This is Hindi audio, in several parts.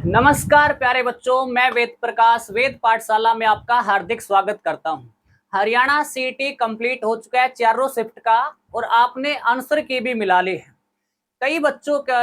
नमस्कार प्यारे बच्चों, मैं वेद प्रकाश वेद पाठशाला में आपका हार्दिक स्वागत करता हूं। हरियाणा सीईटी कंप्लीट हो चुका है चारों शिफ्ट का और आपने आंसर की भी मिला ली है। कई बच्चों का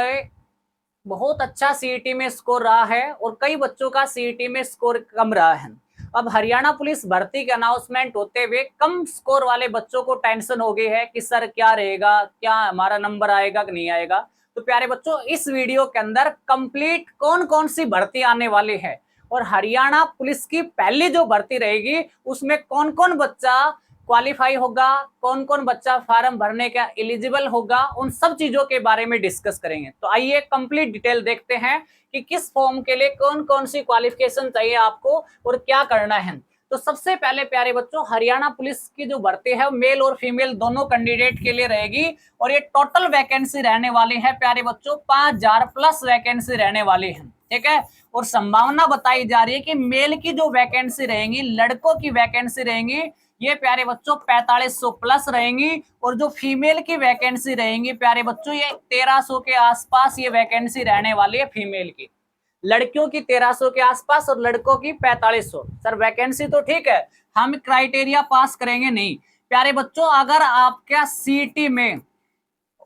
बहुत अच्छा सीईटी में स्कोर रहा है और कई बच्चों का सीईटी में स्कोर कम रहा है। अब हरियाणा पुलिस भर्ती के अनाउंसमेंट होते हुए कम स्कोर वाले बच्चों को टेंशन हो गई है कि सर क्या रहेगा, क्या हमारा नंबर आएगा कि नहीं आएगा। तो प्यारे बच्चों, इस वीडियो के अंदर कंप्लीट कौन कौन सी भर्ती आने वाली है और हरियाणा पुलिस की पहली जो भर्ती रहेगी उसमें कौन कौन बच्चा क्वालिफाई होगा, कौन कौन बच्चा फॉर्म भरने का एलिजिबल होगा, उन सब चीजों के बारे में डिस्कस करेंगे। तो आइए कंप्लीट डिटेल देखते हैं कि किस फॉर्म के लिए कौन कौन सी क्वालिफिकेशन चाहिए आपको और क्या करना है। तो सबसे पहले प्यारे बच्चों, हरियाणा पुलिस की जो भर्ती है मेल और फीमेल दोनों कैंडिडेट के लिए रहेगी और ये टोटल वैकेंसी रहने वाली है प्यारे बच्चों 5000 प्लस वैकेंसी रहने वाली है। ठीक है, और संभावना बताई जा रही है कि मेल की जो वैकेंसी रहेंगी, लड़कों की वैकेंसी रहेंगी, ये प्यारे बच्चों 4500 प्लस रहेंगी और जो फीमेल की वैकेंसी रहेंगी प्यारे बच्चों ये 1300 के आसपास ये वैकेंसी रहने वाली है फीमेल की। लड़कियों की 1300 के आसपास और लड़कों की 4500। सर वैकेंसी तो ठीक है, हम क्राइटेरिया पास करेंगे नहीं। प्यारे बच्चों, अगर आपका सीटी में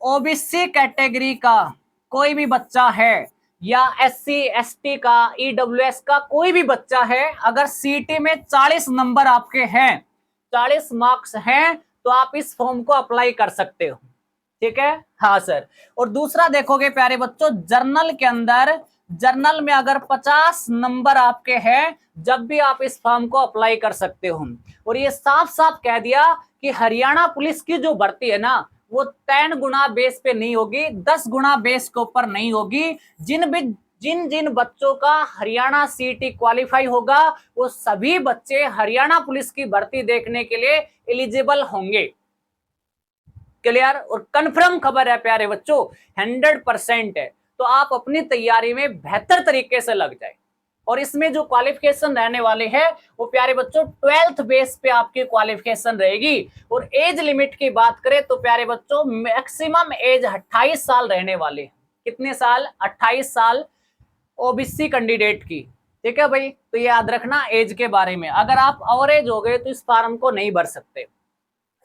ओबीसी कैटेगरी का कोई भी बच्चा है या एससी एसटी का ईडब्ल्यूएस का कोई भी बच्चा है, अगर सीटी में 40 नंबर आपके हैं, 40 मार्क्स हैं, तो आप इस फॉर्म को अप्लाई कर सकते हो। ठीक है, हाँ सर। और दूसरा देखोगे प्यारे बच्चों, जर्नल के अंदर, जर्नल में अगर 50 नंबर आपके हैं, जब भी आप इस फॉर्म को अप्लाई कर सकते हो। और ये साफ साफ कह दिया कि हरियाणा पुलिस की जो भर्ती है ना, वो 10 गुना बेस पे नहीं होगी, 10 गुना बेस के ऊपर नहीं होगी। जिन जिन बच्चों का हरियाणा सीटी क्वालिफाई होगा वो सभी बच्चे हरियाणा पुलिस की भर्ती देखने के लिए एलिजिबल होंगे। क्लियर और कंफर्म खबर है प्यारे बच्चों, 100% है। तो आप अपनी तैयारी में बेहतर तरीके से लग जाए। और इसमें जो क्वालिफिकेशन रहने वाले हैं वो प्यारे बच्चों 12th बेस पे आपकी क्वालिफिकेशन रहेगी। और एज लिमिट की बात करें तो प्यारे बच्चों मैक्सिमम एज 28 साल रहने वाले हैं। कितने साल? 28 साल ओबीसी कैंडिडेट की। ठीक है भाई, तो ये याद रखना एज के बारे में। अगर आप ओवरेज हो गए तो इस फॉर्म को नहीं भर सकते।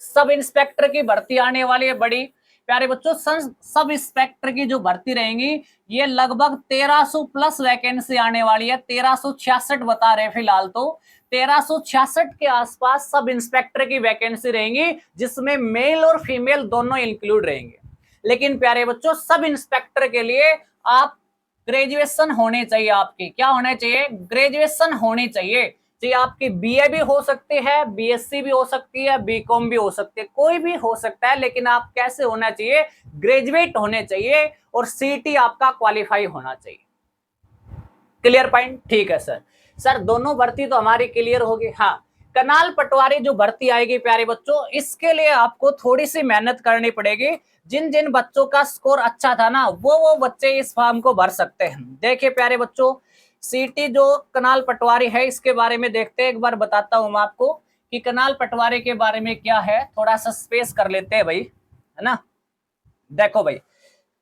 सब इंस्पेक्टर की भर्ती आने वाली है बड़ी प्यारे बच्चों। सब इंस्पेक्टर की जो भर्ती रहेंगी ये लगभग 1300 प्लस वैकेंसी आने वाली है। 1366 बता रहे फिलहाल, तो 1366 के आसपास सब इंस्पेक्टर की वैकेंसी रहेंगी, जिसमें मेल और फीमेल दोनों इंक्लूड रहेंगे। लेकिन प्यारे बच्चों, सब इंस्पेक्टर के लिए आप ग्रेजुएशन होने चाहिए। आपकी क्या होने चाहिए? ग्रेजुएशन होनी चाहिए। जी, आपकी बीए भी हो सकती है, बीएससी भी हो सकती है, बीकॉम भी हो सकती है, कोई भी हो सकता है, लेकिन आप कैसे होना चाहिए? ग्रेजुएट होने चाहिए और सीटी आपका क्वालिफाई होना चाहिए। Clear point? ठीक है सर। सर दोनों भर्ती तो हमारी क्लियर होगी। हाँ, कनाल पटवारी जो भर्ती आएगी प्यारे बच्चों, इसके लिए आपको थोड़ी सी मेहनत करनी पड़ेगी। जिन जिन बच्चों का स्कोर अच्छा था ना, वो बच्चे इस फॉर्म को भर सकते हैं। देखिए प्यारे बच्चों, सीटी जो कनाल पटवारी है इसके बारे में देखते हैं, एक बार बताता हूं मैं आपको कि कनाल पटवारी के बारे में क्या है। थोड़ा सा स्पेस कर लेते हैं भाई, है ना। देखो भाई,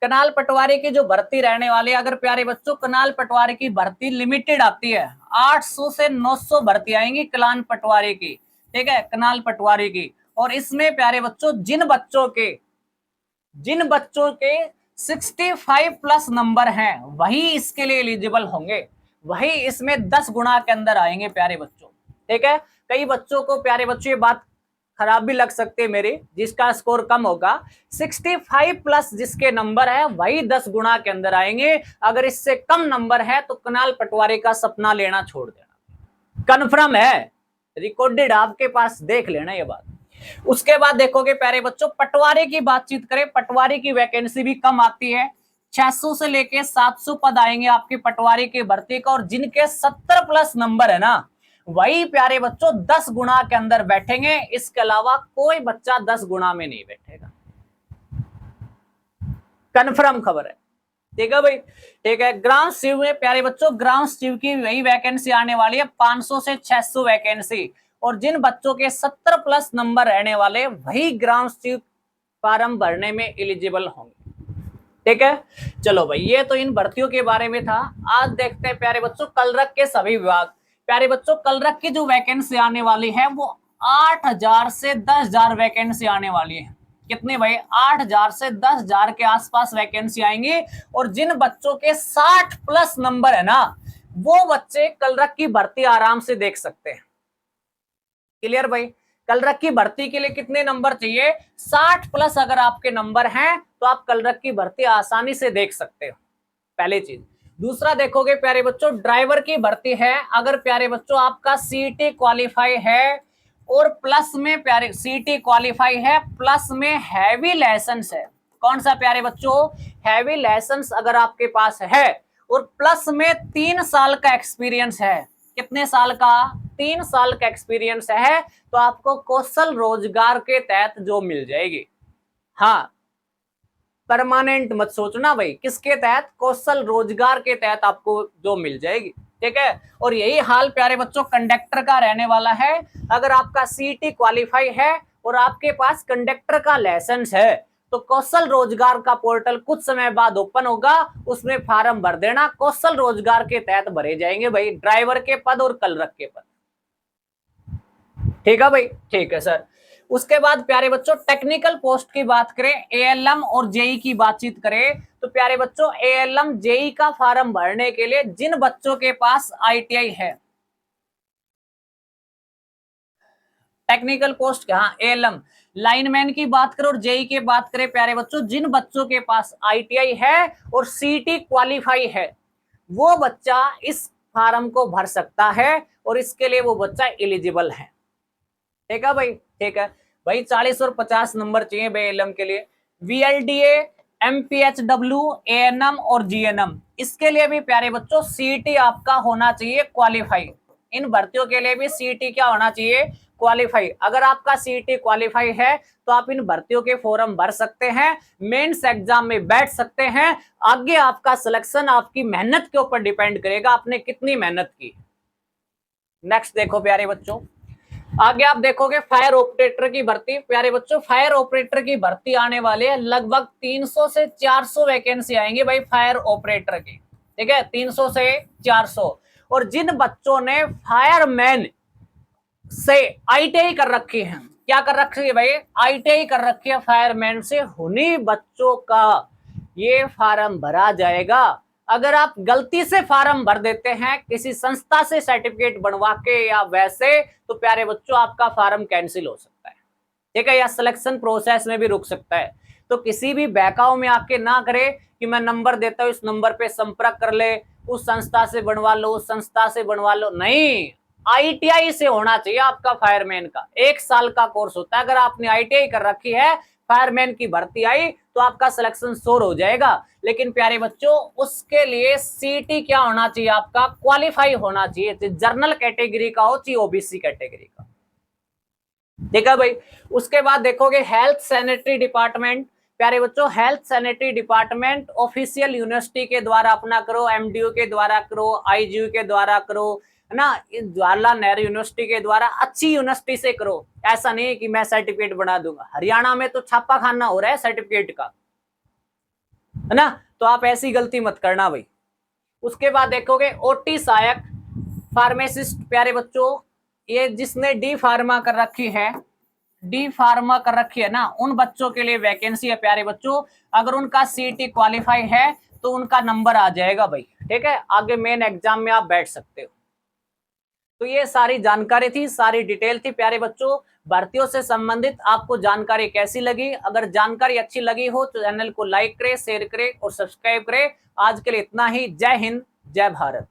कनाल पटवारी की जो भर्ती रहने वाली है, अगर प्यारे बच्चों कनाल पटवारी की भर्ती लिमिटेड आती है, 800 से 900 भर्ती आएंगी कनाल पटवारी की। ठीक है, कनाल पटवारी की। और इसमें प्यारे बच्चों जिन बच्चों के 65 प्लस नंबर हैं वही इसके लिए एलिजिबल होंगे, वही इसमें 10 गुना के अंदर आएंगे प्यारे बच्चों। ठीक है, कई बच्चों को प्यारे बच्चों ये बात खराब भी लग सकती है मेरी, जिसका स्कोर कम होगा, 65 प्लस जिसके नंबर है वही 10 गुना के अंदर आएंगे। अगर इससे कम नंबर है तो कनाल पटवारी का सपना लेना छोड़ देना। कन्फर्म है, रिकॉर्डेड आपके पास, देख लेना ये बात। उसके बाद देखोगे प्यारे बच्चों, पटवारी की बातचीत करें, पटवारी की वैकेंसी भी कम आती है। 600 से लेके 700 पद आएंगे आपकी पटवारी की भर्ती का। और जिनके 70 प्लस नंबर है ना, वही प्यारे बच्चों 10 गुना के अंदर बैठेंगे। इसके अलावा कोई बच्चा 10 गुना में नहीं बैठेगा। कन्फर्म खबर है। ठीक है भाई, ठीक है। ग्राम स्टीव में प्यारे बच्चों, ग्राम स्टीव की वही वैकेंसी आने वाली है, 500 से 600 वैकेंसी। और जिन बच्चों के 70 प्लस नंबर रहने वाले वही ग्राम स्टीव फॉर्म भरने में एलिजिबल होंगे। ठीक है। चलो भाई, ये तो इन भर्तियों के बारे में था। आज देखते हैं प्यारे बच्चों कलरक के सभी विभाग। प्यारे बच्चों कलरक की जो वैकेंसी आने वाली है वो 8,000 से 10,000 वैकेंसी आने वाली है। कितनी भाई? 8,000 से 10,000 के आसपास वैकेंसी आएंगी। और जिन बच्चों के 60 प्लस नंबर है ना, वो बच्चे कलरक की भर्ती आराम से देख सकते हैं। क्लियर भाई? कलरक की भर्ती के लिए कितने नंबर चाहिए? 60 प्लस अगर आपके नंबर हैं तो आप कलरक की भर्ती आसानी से देख सकते हो, पहली चीज। दूसरा देखोगे प्यारे बच्चों, ड्राइवर की भर्ती है। अगर प्यारे बच्चों आपका सीईटी क्वालिफाई है और प्लस में प्यारे सीईटी क्वालिफाई है, प्लस में हैवी लाइसेंस है। कौन सा प्यारे बच्चों? हैवी लाइसेंस अगर आपके पास है और प्लस में 3 साल का एक्सपीरियंस है। कितने साल का? 3 साल का एक्सपीरियंस है, तो आपको कौशल रोजगार के तहत जो मिल जाएगी। हाँ, परमानेंट मत सोचना भाई, किसके तहत? कौशल रोजगार के तहत आपको जो मिल जाएगी। ठीक है। और यही हाल प्यारे बच्चों कंडक्टर का रहने वाला है। अगर आपका सीईटी क्वालिफाई है और आपके पास कंडक्टर का लाइसेंस है, तो कौशल रोजगार का पोर्टल कुछ समय बाद ओपन होगा, उसमें फार्म भर देना। कौशल रोजगार के तहत भरे जाएंगे भाई ड्राइवर के पद और कलरक के पद। ठीक है भाई? ठीक है सर। उसके बाद प्यारे बच्चों टेक्निकल पोस्ट की बात करें, एएलएम और जेई की बातचीत करें, तो प्यारे बच्चों एएलएम जेई का फॉर्म भरने के लिए जिन बच्चों के पास आईटीआई है, टेक्निकल पोस्ट क्या? एएलएम लाइनमैन की बात करें और जेई की बात करें प्यारे बच्चों, जिन बच्चों के पास आईटीआई है और सीटी क्वालिफाई है, वो बच्चा इस फॉर्म को भर सकता है और इसके लिए वो बच्चा एलिजिबल है। ठीक है भाई? ठीक है भाई। 40 और 50 नंबर चाहिए एएलएम के लिए। वीएलडीए, एमपीएचडब्ल्यू, एएनएम और जीएनएम, इसके लिए भी प्यारे बच्चों सीईटी आपका होना चाहिए क्वालिफाई। इन भर्तियों के लिए भी सीईटी क्या होना चाहिए? क्वालिफाई। अगर आपका सीईटी क्वालिफाई है तो आप इन भर्तियों के फॉर्म भर सकते हैं, मेंस एग्जाम में बैठ सकते हैं। आगे आपका सिलेक्शन आपकी मेहनत के ऊपर डिपेंड करेगा, आपने कितनी मेहनत की। नेक्स्ट देखो प्यारे बच्चों, आगे आप देखोगे फायर ऑपरेटर की भर्ती। प्यारे बच्चों फायर ऑपरेटर की भर्ती आने वाले है, लगभग 300 से 400 वैकेंसी आएंगे भाई फायर ऑपरेटर की। ठीक है, 300 से 400। और जिन बच्चों ने फायरमैन से आईटीआई कर रखी है, क्या कर रखी है भाई? आईटीआई कर रखी है फायरमैन से, उन्हीं बच्चों का ये फार्म भरा जाएगा। अगर आप गलती से फार्म भर देते हैं किसी संस्था से सर्टिफिकेट बनवा के या वैसे, तो प्यारे बच्चों आपका फार्म कैंसिल हो सकता है। ठीक है, या सिलेक्शन प्रोसेस में भी रुक सकता है। तो किसी भी बहकाव में आके ना करे कि मैं नंबर देता हूं, इस नंबर पे संपर्क कर ले, उस संस्था से बनवा लो, उस संस्था से बनवा लो। नहीं, आईटीआई से होना चाहिए आपका फायरमैन का। 1 साल का कोर्स होता है। अगर आपने आईटीआई कर रखी है, फायरमैन की भर्ती आई, तो आपका सिलेक्शन श्योर हो जाएगा। लेकिन प्यारे बच्चों उसके लिए सीटी क्या होना चाहिए? आपका क्वालिफाई होना चाहिए, जर्नल कैटेगरी का हो, चाहिए ओबीसी कैटेगरी का। ठीक है भाई। उसके बाद देखोगे हेल्थ सैनिटरी डिपार्टमेंट। प्यारे बच्चों health sanitary department official university के द्वारा अपना करो, एमडीयू के द्वारा करो, आईजीयू के द्वारा करो, है ना, जवाहरलाल नेहरू यूनिवर्सिटी के द्वारा, अच्छी यूनिवर्सिटी से करो। ऐसा नहीं कि मैं सर्टिफिकेट बना दूंगा। हरियाणा में तो छापा खाना हो रहा है सर्टिफिकेट का, है ना, तो आप ऐसी गलती मत करना भाई। उसके बाद देखोगे ओटी सहायक, फार्मासिस्ट। प्यारे बच्चों ये जिसने डी फार्मा कर रखी है, डी फार्मा कर रखी है ना, उन बच्चों के लिए वैकेंसी है प्यारे बच्चों। अगर उनका सीटी क्वालिफाई है तो उनका नंबर आ जाएगा भाई। ठीक है, आगे मेन एग्जाम में आप बैठ सकते हो। तो ये सारी जानकारी थी, सारी डिटेल थी प्यारे बच्चों भर्तियों से संबंधित। आपको जानकारी कैसी लगी? अगर जानकारी अच्छी लगी हो तो चैनल को लाइक करें, शेयर करें और सब्सक्राइब करें। आज के लिए इतना ही। जय हिंद, जय भारत।